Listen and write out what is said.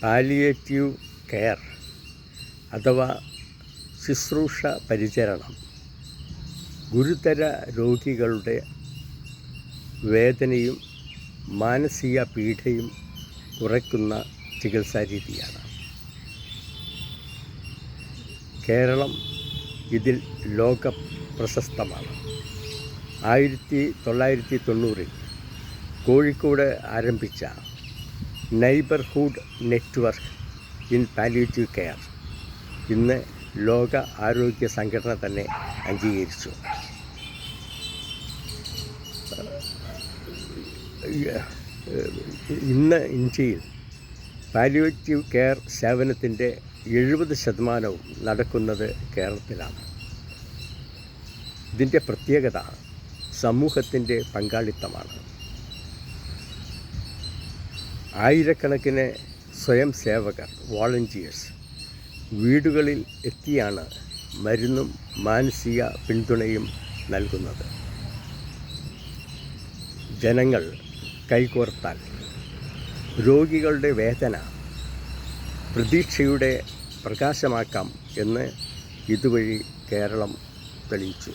Palliative care അഥവാ ശുശ്രൂഷ പരിചരണം ഗുരുതര രോഗികളുടെ വേദനയും മാനസിക പീഡയും കുറയ്ക്കുന്ന ചികിത്സാരീതിയാണ്. കേരളം ഇതിൽ ലോക പ്രശസ്തമാണ്. 1990 കോഴിക്കോട് ആരംഭിച്ച neighbourhood network in palliative care ഇന്ന് ലോക ആരോഗ്യ സംഘടന തന്നെ അംഗീകരിച്ചു. ഇന്ന് ഇന്ത്യയിൽ പാലിയേറ്റീവ് കെയർ സേവനത്തിൻ്റെ 70% നടക്കുന്നത് കേരളത്തിലാണ്. ഇതിൻ്റെ പ്രത്യേകത സമൂഹത്തിൻ്റെ പങ്കാളിത്തമാണ്. ആയിരക്കണക്കിന് സ്വയം സേവകർ വോളണ്ടിയേഴ്സ് വീടുകളിൽ എത്തിയാണ് മരുന്നും മാനസിക പിന്തുണയും നൽകുന്നത്. ജനങ്ങൾ കൈകോർത്താൽ രോഗികളുടെ വേദന പ്രതീക്ഷയുടെ പ്രകാശമാക്കാം എന്ന് ഇതുവഴി കേരളം തെളിയിച്ചു.